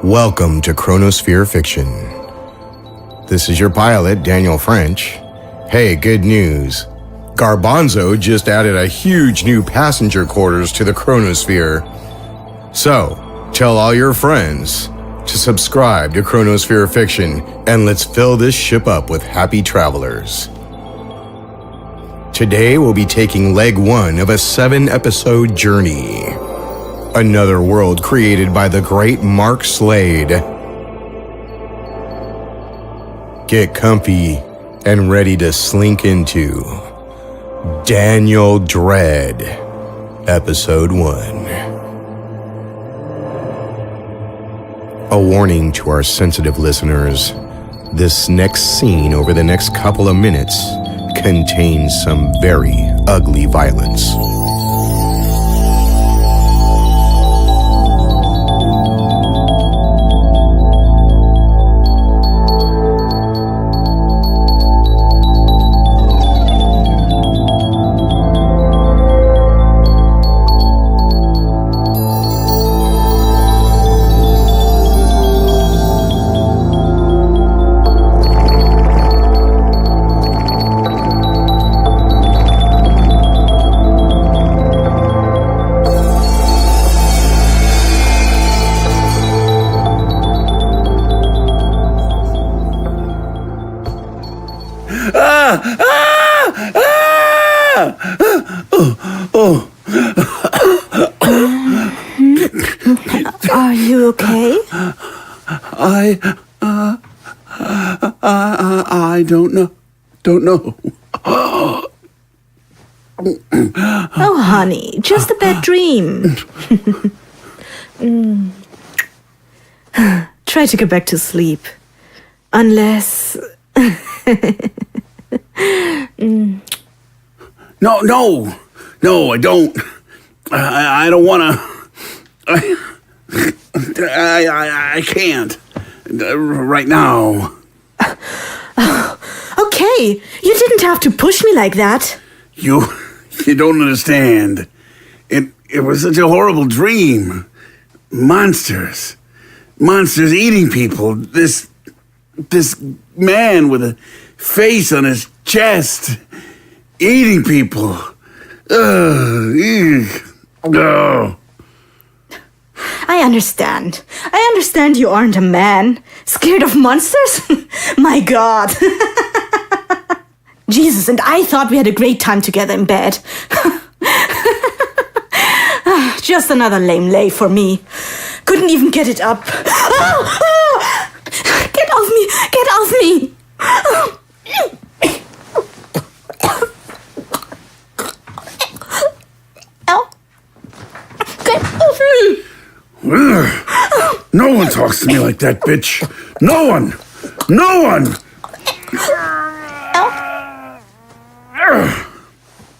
Welcome to Chronosphere Fiction. This is your pilot, Daniel French. Hey, good news. Garbanzo just added a huge new passenger quarters to the Chronosphere. So, tell all your friends to subscribe to Chronosphere Fiction, and let's fill this ship up with happy travelers. Today we'll be taking leg 1 of a 7-episode journey. Another world created by the great Mark Slade. Get comfy and ready to slink into Daniel Dread, Episode 1. A warning to our sensitive listeners. This next scene over the next couple of minutes contains some very ugly violence. Are you okay? I don't know. Oh, honey, just a bad dream. Try to get back to sleep. Unless... No, I don't. I don't want to. I can't. Right now. Okay, you didn't have to push me like that. You don't understand. It was such a horrible dream. Monsters eating people. This man with a face on his chest eating people. I understand you aren't a man. Scared of monsters? My God. Jesus, and I thought we had a great time together in bed. Just another lame lay for me. Couldn't even get it up. Get off me! Get off me! Get off me! No one talks to me like that, bitch. No one!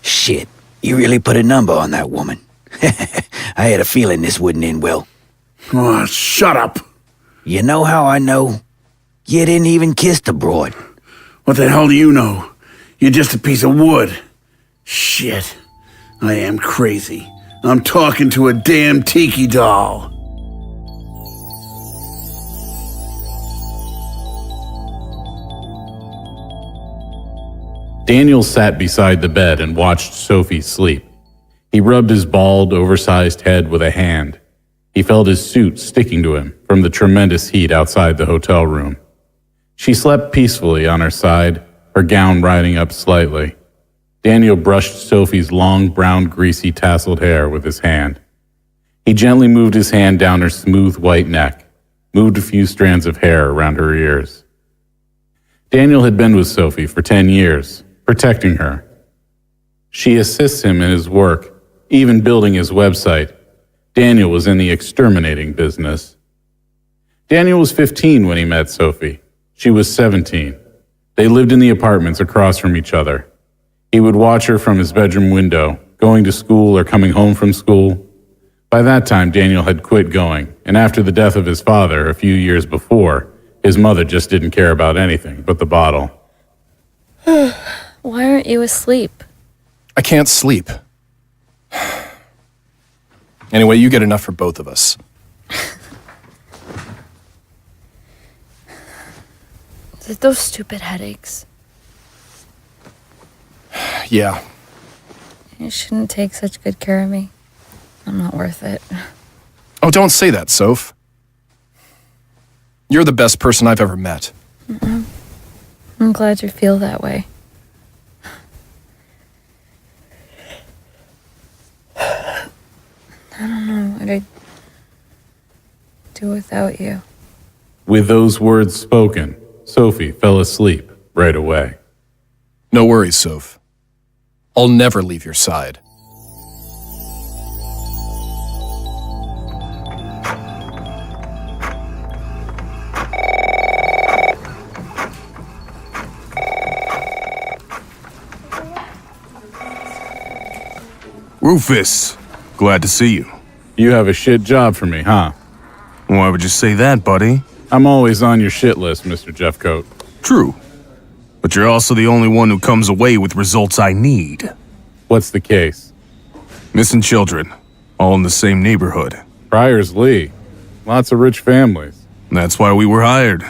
Shit, you really put a number on that woman. I had a feeling this wouldn't end well. Oh, shut up. You know how I know? You didn't even kiss the broad. What the hell do you know? You're just a piece of wood. Shit. I am crazy. I'm talking to a damn tiki doll. Daniel sat beside the bed and watched Sophie sleep. He rubbed his bald, oversized head with a hand. He felt his suit sticking to him from the tremendous heat outside the hotel room. She slept peacefully on her side, her gown riding up slightly. Daniel brushed Sophie's long, brown, greasy, tasseled hair with his hand. He gently moved his hand down her smooth, white neck, moved a few strands of hair around her ears. Daniel had been with Sophie for 10 years, protecting her. She assists him in his work, even building his website. Daniel was in the exterminating business. Daniel was 15 when he met Sophie. She was 17. They lived in the apartments across from each other. He would watch her from his bedroom window, going to school or coming home from school. By that time, Daniel had quit going, and after the death of his father a few years before, his mother just didn't care about anything but the bottle. Why aren't you asleep? I can't sleep. Anyway, you get enough for both of us. Is it those stupid headaches? Yeah. You shouldn't take such good care of me. I'm not worth it. Oh, don't say that, Soph. You're the best person I've ever met. I'm glad you feel that way. I don't know what I'd do without you. With those words spoken, Sophie fell asleep right away. No worries, Soph. I'll never leave your side. Rufus, glad to see you. You have a shit job for me, huh? Why would you say that, buddy? I'm always on your shit list, Mr. Jeffcoat. True. But you're also the only one who comes away with results I need. What's the case? Missing children, all in the same neighborhood. Priors Lee. Lots of rich families. That's why we were hired.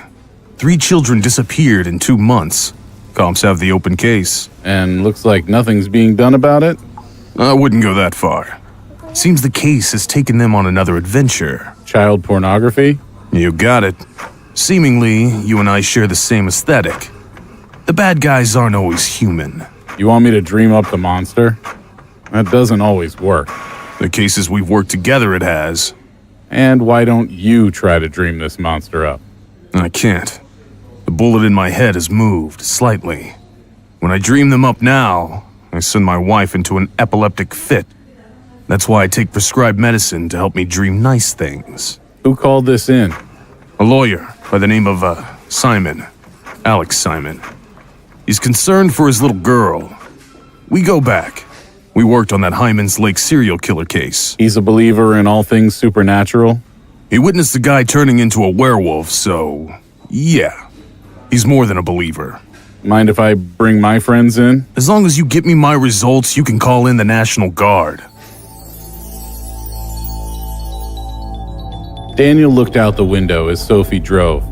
3 children disappeared in 2 months. Cops have the open case. And looks like nothing's being done about it? I wouldn't go that far. Seems the case has taken them on another adventure. Child pornography? You got it. Seemingly, you and I share the same aesthetic. The bad guys aren't always human. You want me to dream up the monster? That doesn't always work. The cases we've worked together, it has. And why don't you try to dream this monster up? I can't. The bullet in my head has moved slightly. When I dream them up now, I send my wife into an epileptic fit. That's why I take prescribed medicine to help me dream nice things. Who called this in? A lawyer by the name of, Simon. Alex Simon. He's concerned for his little girl. We go back. We worked on that Hyman's Lake serial killer case. He's a believer in all things supernatural? He witnessed the guy turning into a werewolf, so yeah. He's more than a believer. Mind if I bring my friends in? As long as you get me my results, you can call in the National Guard. Daniel looked out the window as Sophie drove.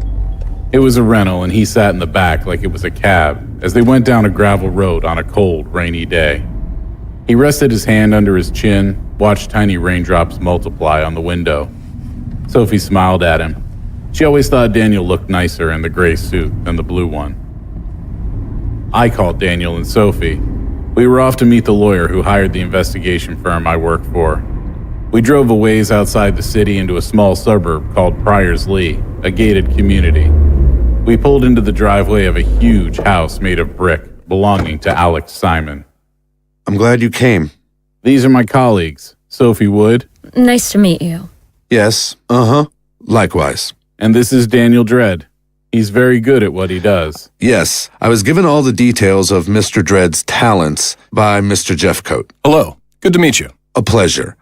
It was a rental and he sat in the back like it was a cab as they went down a gravel road on a cold, rainy day. He rested his hand under his chin, watched tiny raindrops multiply on the window. Sophie smiled at him. She always thought Daniel looked nicer in the gray suit than the blue one. I called Daniel and Sophie. We were off to meet the lawyer who hired the investigation firm I work for. We drove a ways outside the city into a small suburb called Priors Lee, a gated community. We pulled into the driveway of a huge house made of brick belonging to Alex Simon. I'm glad you came. These are my colleagues, Sophie Wood. Nice to meet you. Yes, likewise. And this is Daniel Dread. He's very good at what he does. Yes, I was given all the details of Mr. Dread's talents by Mr. Jeffcoat. Hello. Good to meet you. A pleasure.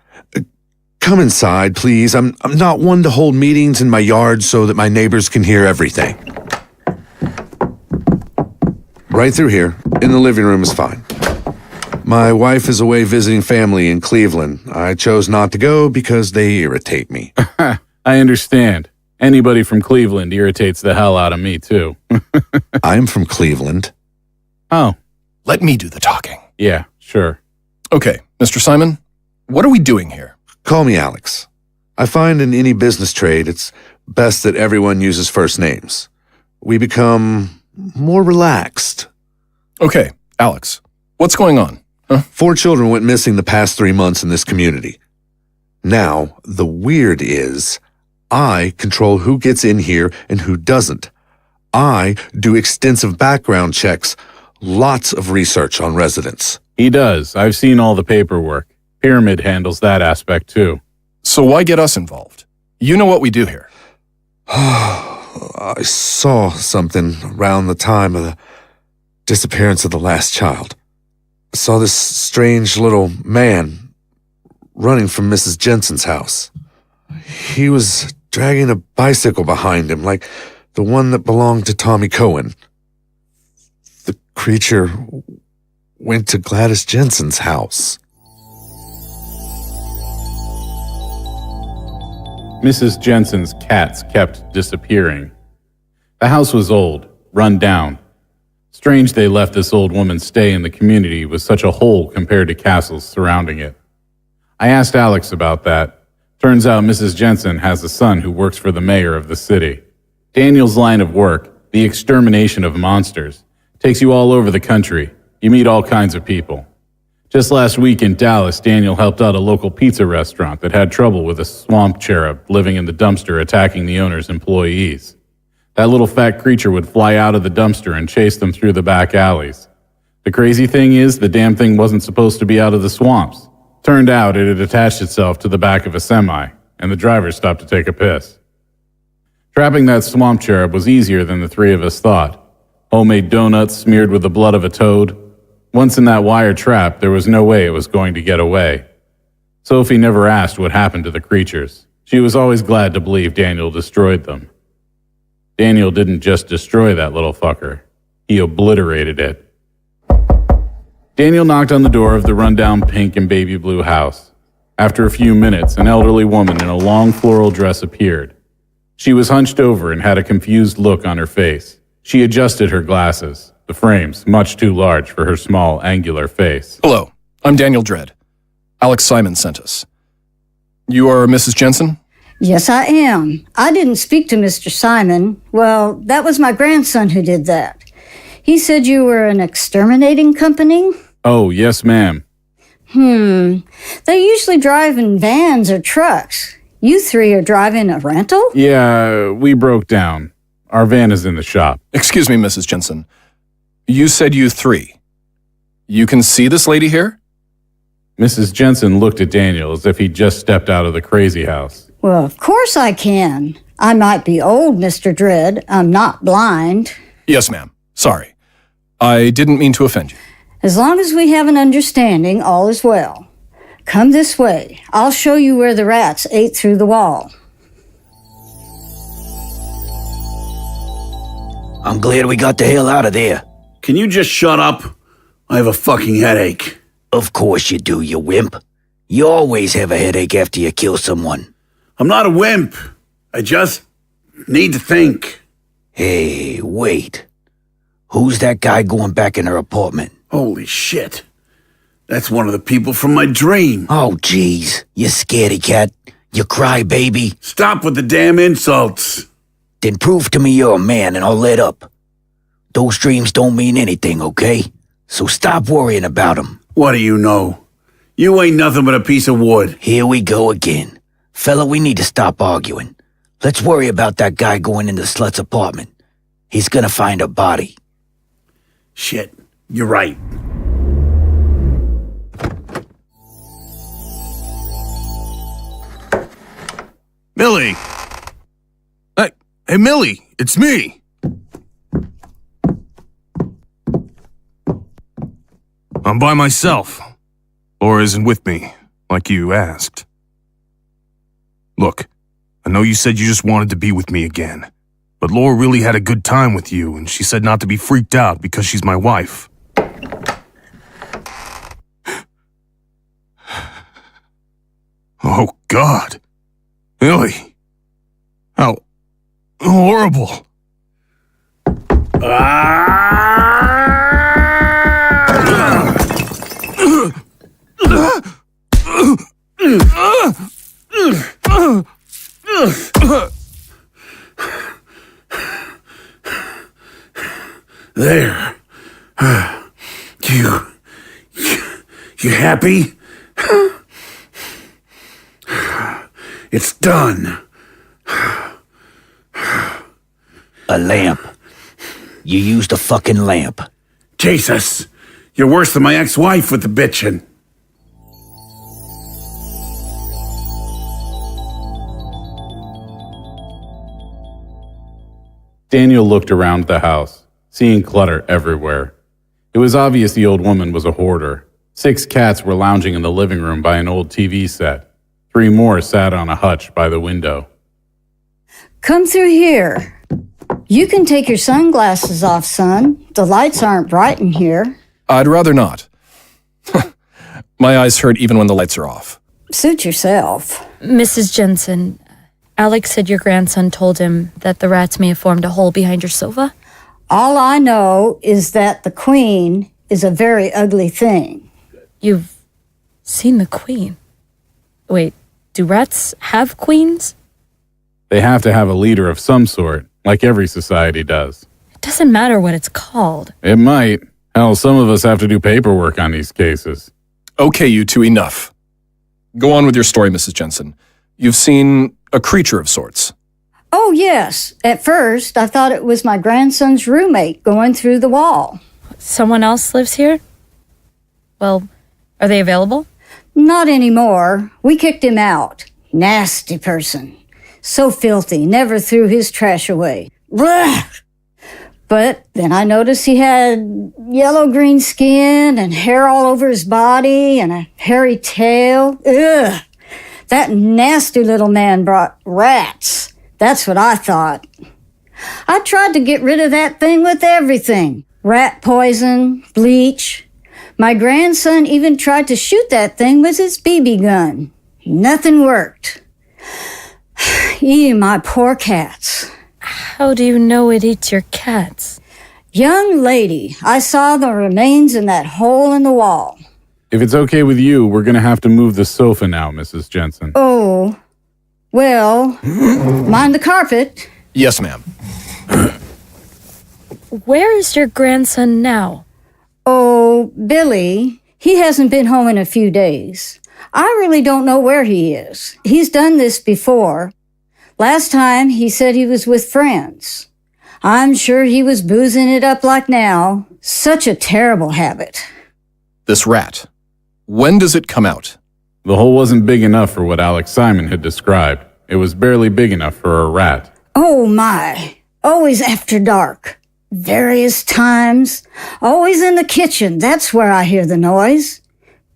Come inside, please. I'm not one to hold meetings in my yard so that my neighbors can hear everything. Right through here, in the living room is fine. My wife is away visiting family in Cleveland. I chose not to go because they irritate me. I understand. Anybody from Cleveland irritates the hell out of me, too. I'm from Cleveland. Oh. Let me do the talking. Yeah, sure. Okay, Mr. Simon, what are we doing here? Call me Alex. I find in any business trade, it's best that everyone uses first names. We become more relaxed. Okay, Alex, what's going on? 4 children went missing the past 3 months in this community. Now, the weird is, I control who gets in here and who doesn't. I do extensive background checks, lots of research on residents. He does. I've seen all the paperwork. Pyramid handles that aspect, too. So why get us involved? You know what we do here. I saw something around the time of the disappearance of the last child. I saw this strange little man running from Mrs. Jensen's house. He was dragging a bicycle behind him, like the one that belonged to Tommy Cohen. The creature went to Gladys Jensen's house. Mrs. Jensen's cats kept disappearing. The house was old, run down. Strange they left this old woman stay in the community with such a hole compared to castles surrounding it. I asked Alex about that. Turns out Mrs. Jensen has a son who works for the mayor of the city. Daniel's line of work, the extermination of monsters, takes you all over the country. You meet all kinds of people. Just last week in Dallas, Daniel helped out a local pizza restaurant that had trouble with a swamp cherub living in the dumpster attacking the owner's employees. That little fat creature would fly out of the dumpster and chase them through the back alleys. The crazy thing is, the damn thing wasn't supposed to be out of the swamps. Turned out it had attached itself to the back of a semi, and the driver stopped to take a piss. Trapping that swamp cherub was easier than the three of us thought. Homemade donuts smeared with the blood of a toad. Once in that wire trap, there was no way it was going to get away. Sophie never asked what happened to the creatures. She was always glad to believe Daniel destroyed them. Daniel didn't just destroy that little fucker. He obliterated it. Daniel knocked on the door of the rundown pink and baby blue house. After a few minutes, an elderly woman in a long floral dress appeared. She was hunched over and had a confused look on her face. She adjusted her glasses, the frames much too large for her small, angular face. Hello, I'm Daniel Dread. Alex Simon sent us. You are Mrs. Jensen? Yes, I am. I didn't speak to Mr. Simon. Well, that was my grandson who did that. He said you were an exterminating company? Oh, yes, ma'am. They usually drive in vans or trucks. You three are driving a rental? Yeah, we broke down. Our van is in the shop. Excuse me, Mrs. Jensen. You said you three. You can see this lady here? Mrs. Jensen looked at Daniel as if he'd just stepped out of the crazy house. Well, of course I can. I might be old, Mr. Dread. I'm not blind. Yes, ma'am. Sorry. I didn't mean to offend you. As long as we have an understanding, all is well. Come this way. I'll show you where the rats ate through the wall. I'm glad we got the hell out of there. Can you just shut up? I have a fucking headache. Of course you do, you wimp. You always have a headache after you kill someone. I'm not a wimp. I just need to think. Hey, wait. Who's that guy going back in her apartment? Holy shit. That's one of the people from my dream. Oh, jeez. You scaredy cat. You cry baby. Stop with the damn insults. Then prove to me you're a man and I'll let up. Those dreams don't mean anything, okay? So stop worrying about them. What do you know? You ain't nothing but a piece of wood. Here we go again. Fella, we need to stop arguing. Let's worry about that guy going into Slut's apartment. He's gonna find a body. Shit, you're right. Millie! Hey, Millie, it's me! I'm by myself. Laura isn't with me, like you asked. Look, I know you said you just wanted to be with me again, but Laura really had a good time with you, and she said not to be freaked out because she's my wife. Oh, God. Millie. How horrible. There. You happy? It's done. A lamp. You used a fucking lamp. Jesus, you're worse than my ex-wife with the bitchin'. Daniel looked around the house, seeing clutter everywhere. It was obvious the old woman was a hoarder. 6 cats were lounging in the living room by an old TV set. 3 more sat on a hutch by the window. Come through here. You can take your sunglasses off, son. The lights aren't bright in here. I'd rather not. My eyes hurt even when the lights are off. Suit yourself. Mrs. Jensen, Alex said your grandson told him that the rats may have formed a hole behind your sofa. All I know is that the queen is a very ugly thing. You've seen the queen? Wait, do rats have queens? They have to have a leader of some sort, like every society does. It doesn't matter what it's called. It might. Hell, some of us have to do paperwork on these cases. Okay, you two, enough. Go on with your story, Mrs. Jensen. You've seen a creature of sorts. Oh, yes. At first, I thought it was my grandson's roommate going through the wall. Someone else lives here? Well, are they available? Not anymore. We kicked him out. Nasty person. So filthy, never threw his trash away. Blech! But then I noticed he had yellow-green skin and hair all over his body and a hairy tail. Ugh! That nasty little man brought rats. That's what I thought. I tried to get rid of that thing with everything. Rat poison, bleach. My grandson even tried to shoot that thing with his BB gun. Nothing worked. Eating my poor cats. How do you know it eats your cats? Young lady, I saw the remains in that hole in the wall. If it's okay with you, we're going to have to move the sofa now, Mrs. Jensen. Oh, well, mind the carpet. Yes, ma'am. Where is your grandson now? Oh, Billy, he hasn't been home in a few days. I really don't know where he is. He's done this before. Last time, he said he was with friends. I'm sure he was boozing it up like now. Such a terrible habit. This rat. When does it come out? The hole wasn't big enough for what Alex Simon had described. It was barely big enough for a rat. Oh, my. Always after dark. Various times. Always in the kitchen. That's where I hear the noise.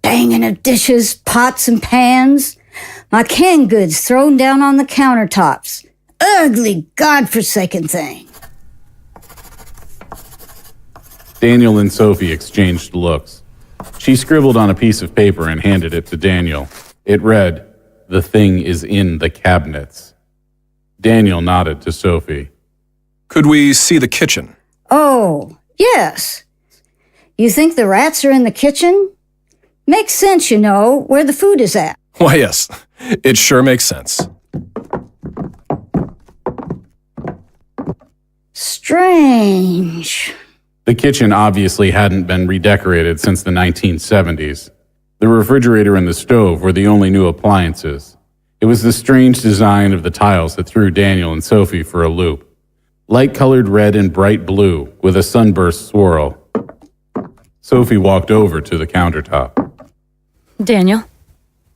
Banging of dishes, pots and pans. My canned goods thrown down on the countertops. Ugly, godforsaken thing. Daniel and Sophie exchanged looks. She scribbled on a piece of paper and handed it to Daniel. It read, "The thing is in the cabinets." Daniel nodded to Sophie. Could we see the kitchen? Oh, yes. You think the rats are in the kitchen? Makes sense, you know, where the food is at. Why, yes. It sure makes sense. Strange. The kitchen obviously hadn't been redecorated since the 1970s. The refrigerator and the stove were the only new appliances. It was the strange design of the tiles that threw Daniel and Sophie for a loop. Light-colored red and bright blue with a sunburst swirl. Sophie walked over to the countertop. Daniel,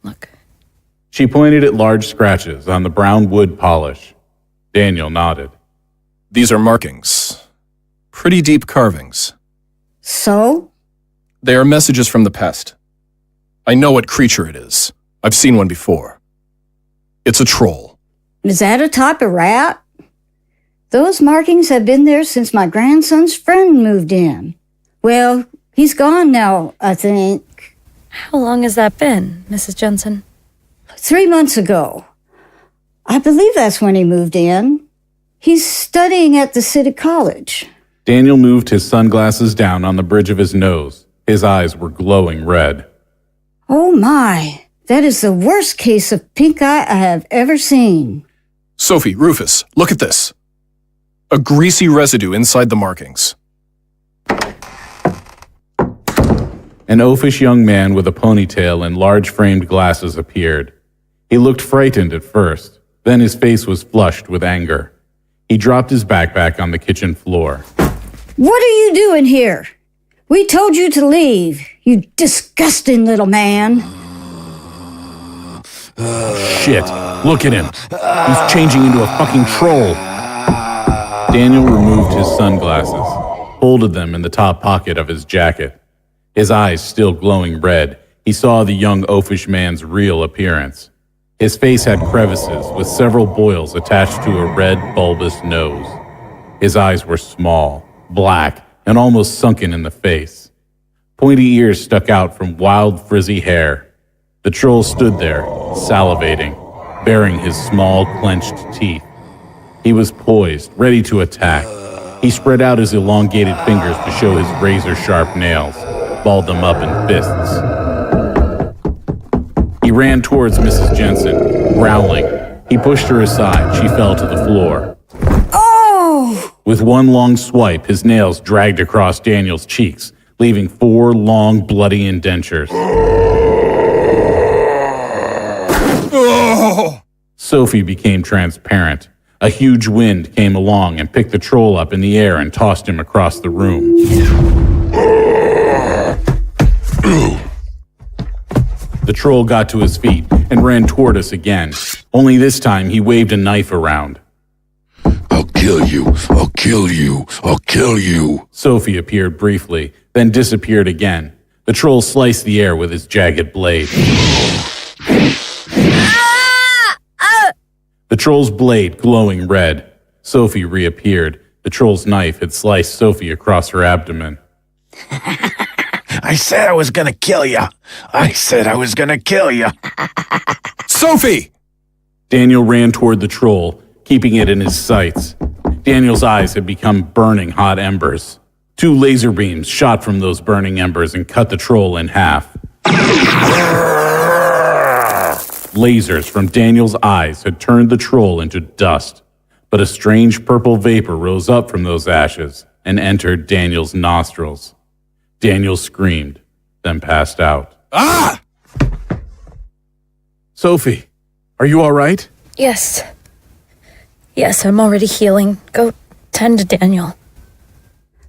look. She pointed at large scratches on the brown wood polish. Daniel nodded. These are markings. Pretty deep carvings. So? They are messages from the past. I know what creature it is. I've seen one before. It's a troll. Is that a type of rat? Those markings have been there since my grandson's friend moved in. Well, he's gone now, I think. How long has that been, Mrs. Jensen? 3 months ago. I believe that's when he moved in. He's studying at the city college. Daniel moved his sunglasses down on the bridge of his nose. His eyes were glowing red. Oh my, that is the worst case of pink eye I have ever seen. Sophie, Rufus, look at this. A greasy residue inside the markings. An oafish young man with a ponytail and large framed glasses appeared. He looked frightened at first, then his face was flushed with anger. He dropped his backpack on the kitchen floor. What are you doing here? We told you to leave, you disgusting little man. Shit, look at him. He's changing into a fucking troll. Daniel removed his sunglasses, folded them in the top pocket of his jacket. His eyes still glowing red, he saw the young oafish man's real appearance. His face had crevices with several boils attached to a red, bulbous nose. His eyes were small, black, and almost sunken in the face. Pointy ears stuck out from wild, frizzy hair. The troll stood there, salivating, baring his small, clenched teeth. He was poised, ready to attack. He spread out his elongated fingers to show his razor-sharp nails, balled them up in fists. He ran towards Mrs. Jensen, growling. He pushed her aside. She fell to the floor. Oh! With one long swipe, his nails dragged across Daniel's cheeks, leaving 4 long, bloody indentures. Oh! Sophie became transparent. A huge wind came along and picked the troll up in the air and tossed him across the room. The troll got to his feet and ran toward us again. Only this time he waved a knife around. I'll kill you. I'll kill you. I'll kill you. Sophie appeared briefly, then disappeared again. The troll sliced the air with his jagged blade. The troll's blade glowing red. Sophie reappeared. The troll's knife had sliced Sophie across her abdomen. I said I was gonna kill you. I said I was gonna kill you. Sophie! Daniel ran toward the troll, keeping it in his sights. Daniel's eyes had become burning hot embers. 2 laser beams shot from those burning embers and cut the troll in half. Lasers from Daniel's eyes had turned the troll into dust, but a strange purple vapor rose up from those ashes and entered Daniel's nostrils. Daniel screamed, then passed out. Ah! Sophie, are you all right? Yes. Yes, I'm already healing. Go tend to Daniel.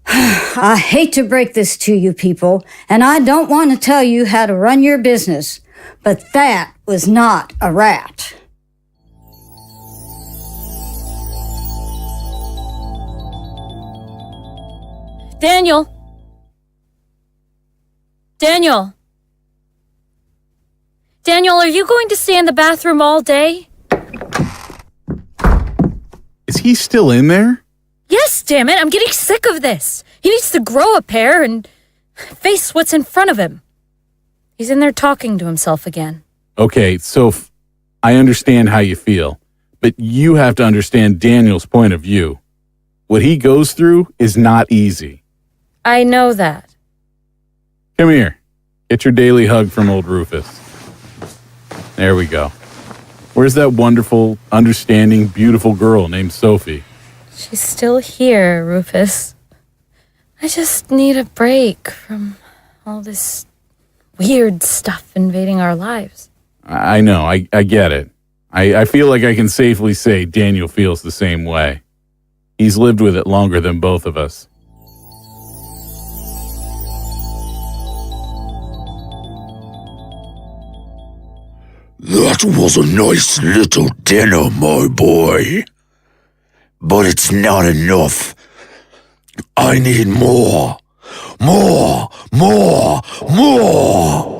I hate to break this to you people, and I don't want to tell you how to run your business, but that was not a rat. Daniel! Daniel! Daniel, are you going to stay in the bathroom all day? Is he still in there? Yes, damn it, I'm getting sick of this. He needs to grow a pair and face what's in front of him. He's in there talking to himself again. Okay, Soph, I understand how you feel, but you have to understand Daniel's point of view. What he goes through is not easy. I know that. Come here. Get your daily hug from old Rufus. There we go. Where's that wonderful, understanding, beautiful girl named Sophie? She's still here, Rufus. I just need a break from all this weird stuff invading our lives. I know, I get it. I feel like I can safely say Daniel feels the same way. He's lived with it longer than both of us. That was a nice little dinner, my boy. But it's not enough. I need more. More. More. More.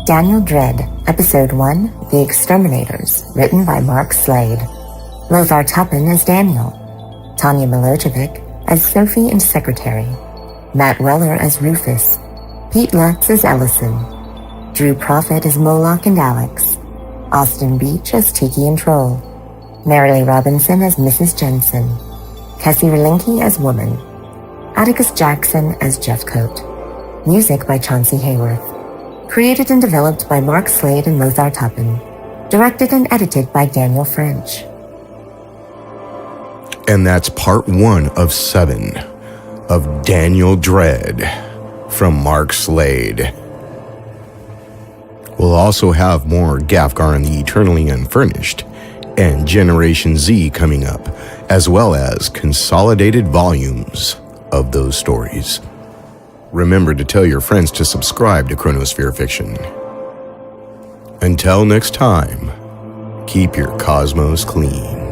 Daniel Dread, Episode 1, The Exterminators, written by Mark Slade. Lothar Tuppin as Daniel. Tanja Milojevic as Sophie and Secretary. Matt Weller as Rufus. Pete Lutz as Ellison. Drew Prophet as Moloch and Alex. Austin Beach as Tiki and Troll. Marilee Robinson as Mrs. Jensen. Kessi Rilinki as Woman. Atticus Jackson as Jeffcoat. Music by Chauncey Hayworth. Created and developed by Mark Slade and Lothar Tuppin. Directed and edited by Daniel French. And that's part 1 of 7 of Daniel Dread from Mark Slade. We'll also have more Gafgar and the Eternally Unfurnished and Generation Z coming up, as well as consolidated volumes of those stories. Remember to tell your friends to subscribe to Chronosphere Fiction. Until next time, keep your cosmos clean.